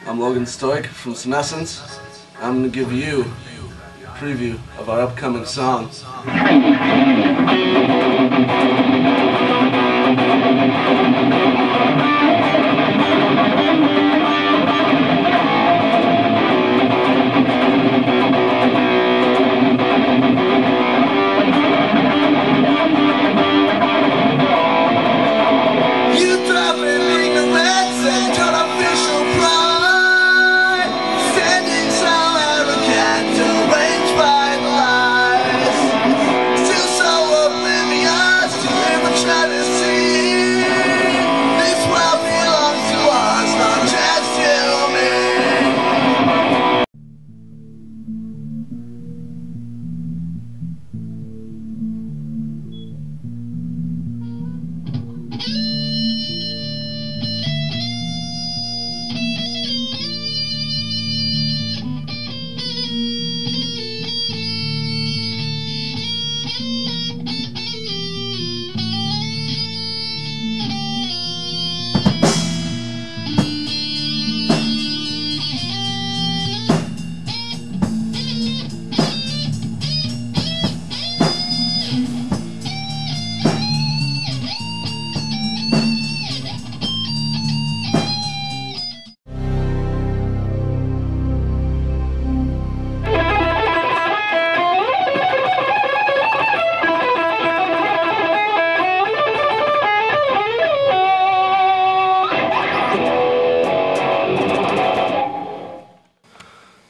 I'm Logan from Senescence. I'm going to give you a preview of our upcoming song.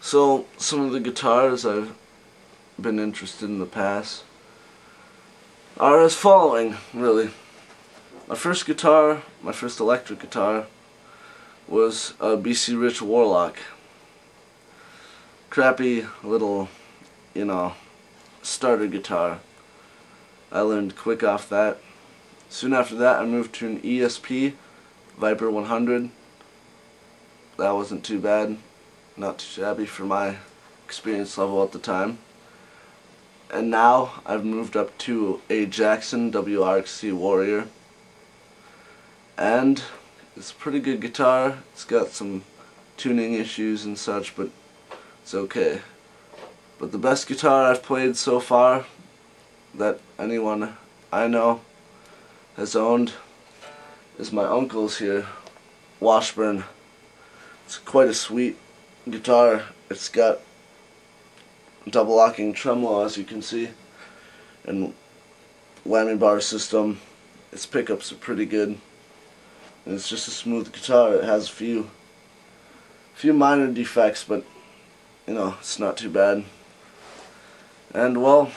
So, some of the guitars I've been interested in the past are as following, really. My first electric guitar, was a BC Rich Warlock. Crappy little, starter guitar. I learned quick off that. Soon after that I moved to an ESP Viper 100. That wasn't too bad. Not too shabby for my experience level at the time. And now I've moved up to a Jackson WRXC Warrior. And it's a pretty good guitar. It's got some tuning issues and such, but it's okay. But the best guitar I've played so far that anyone I know has owned is my uncle's here, Washburn. It's quite a sweet guitar. It's got double locking tremolo, as you can see, and whammy bar system. Its pickups are pretty good, and it's just a smooth guitar. It has a few minor defects, but it's not too bad. And well,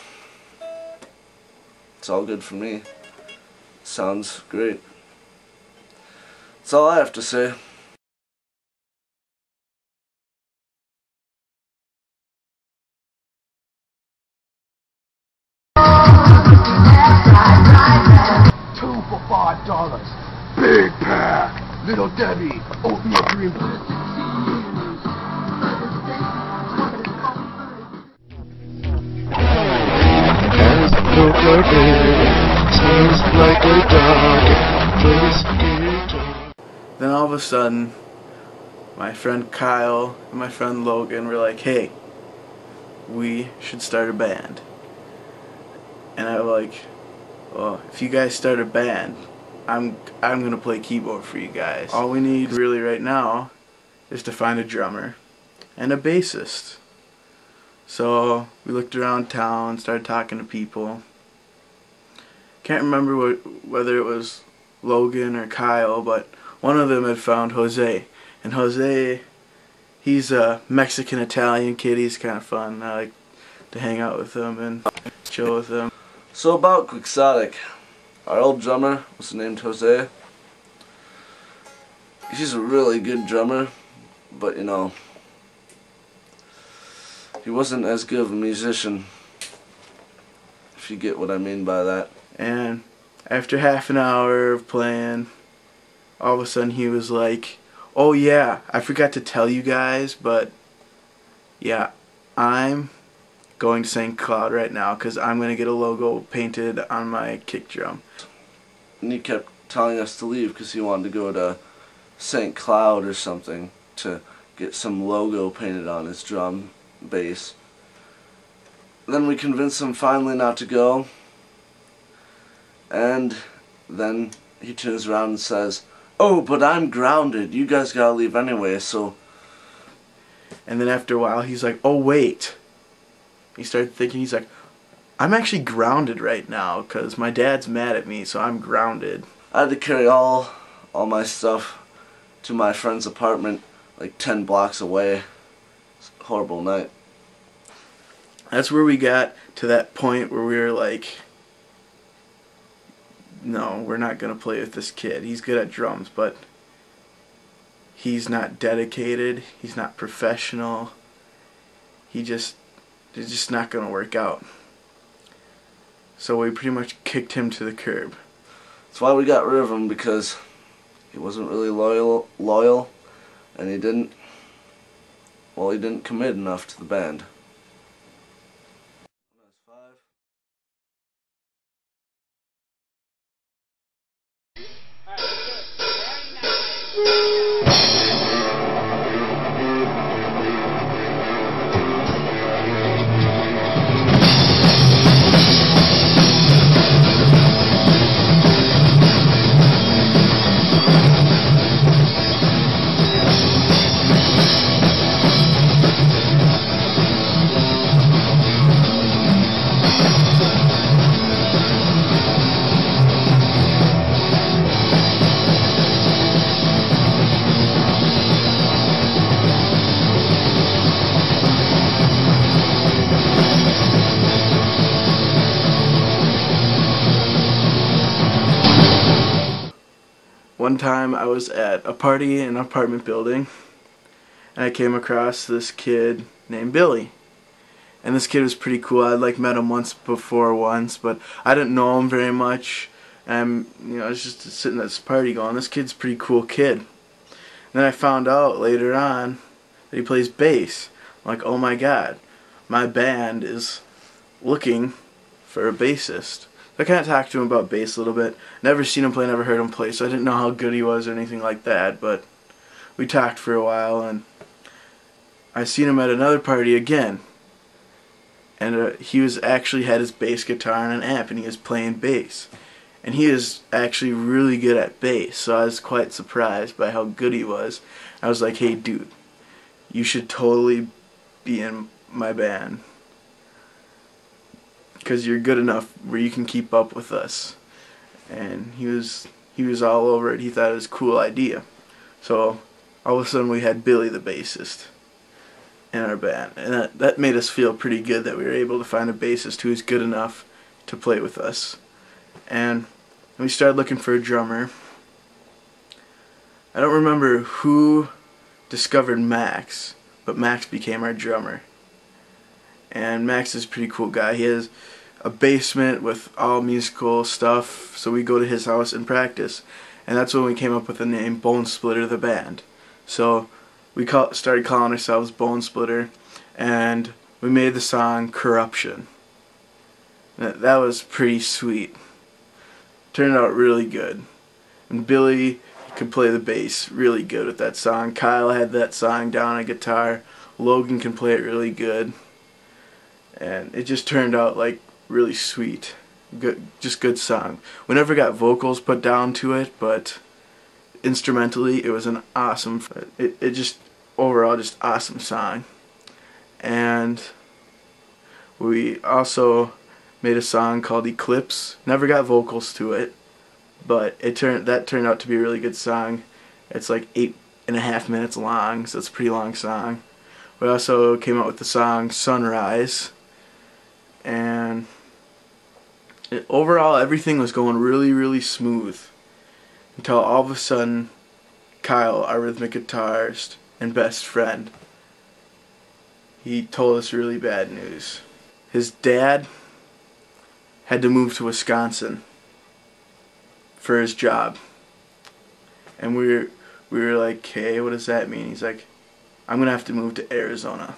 it's all good for me. Sounds great. That's all I have to say. For $5. Big pack. Little Debbie. Oatmeal cream. Then all of a sudden, my friend Kyle and my friend Logan were like, "Hey, we should start a band." And I was like, "Well, if you guys start a band, I'm gonna play keyboard for you guys. All we need really right now is to find a drummer and a bassist." So we looked around town, started talking to people. Can't remember whether it was Logan or Kyle, but one of them had found Jose. And Jose, he's a Mexican-Italian kid. He's kind of fun. I like to hang out with him and chill with him. So about Quixotic, our old drummer was named Jose. He's a really good drummer, but he wasn't as good of a musician, if you get what I mean by that. And after half an hour of playing, all of a sudden he was like, "Oh yeah, I forgot to tell you guys, but yeah, I'm going to St. Cloud right now because I'm going to get a logo painted on my kick drum." And he kept telling us to leave because he wanted to go to St. Cloud or something to get some logo painted on his drum bass. Then we convinced him finally not to go, and then he turns around and says, "Oh, but I'm grounded. You guys gotta leave anyway, so..." And then after a while, he's like, "Oh, wait." He started thinking, he's like, "I'm actually grounded right now because my dad's mad at me, so I'm grounded." I had to carry all my stuff to my friend's apartment, like 10 blocks away. It's a horrible night. That's where we got to that point where we were like, no, we're not going to play with this kid. He's good at drums, but he's not dedicated. He's not professional. It's just not going to work out. So we pretty much kicked him to the curb. That's why we got rid of him, because he wasn't really loyal, and he didn't commit enough to the band. One time I was at a party in an apartment building, and I came across this kid named Billy. And this kid was pretty cool. I'd like met him once, but I didn't know him very much. And I was just sitting at this party going, this kid's a pretty cool kid. And then I found out later on that he plays bass. I'm like, oh my god, my band is looking for a bassist. I kind of talked to him about bass a little bit. Never seen him play, never heard him play, so I didn't know how good he was or anything like that, but we talked for a while, and I seen him at another party again. And he was actually had his bass guitar and an amp, and he was playing bass. And he is actually really good at bass, so I was quite surprised by how good he was. I was like, hey dude, you should totally be in my band, because you're good enough where you can keep up with us. And he was all over it. He thought it was a cool idea. So all of a sudden we had Billy the bassist in our band, and that made us feel pretty good that we were able to find a bassist who was good enough to play with us. And we started looking for a drummer. I don't remember who discovered Max, but Max became our drummer. And Max is a pretty cool guy. He has a basement with all musical stuff, so we go to his house and practice. And that's when we came up with the name Bone Splitter the band. So we started calling ourselves Bone Splitter, and we made the song Corruption. That was pretty sweet. Turned out really good. And Billy could play the bass really good with that song. Kyle had that song down on guitar. Logan can play it really good. And it just turned out like really sweet. Just good song. We never got vocals put down to it, but instrumentally it was an awesome, it just overall just awesome song. And we also made a song called Eclipse. Never got vocals to it, but that turned out to be a really good song. It's like 8.5 minutes long, so it's a pretty long song. We also came out with the song Sunrise, and overall everything was going really, really smooth until all of a sudden Kyle, our rhythmic guitarist and best friend, he told us really bad news. His dad had to move to Wisconsin for his job, and we were like, hey, what does that mean? He's like, I'm gonna have to move to Arizona.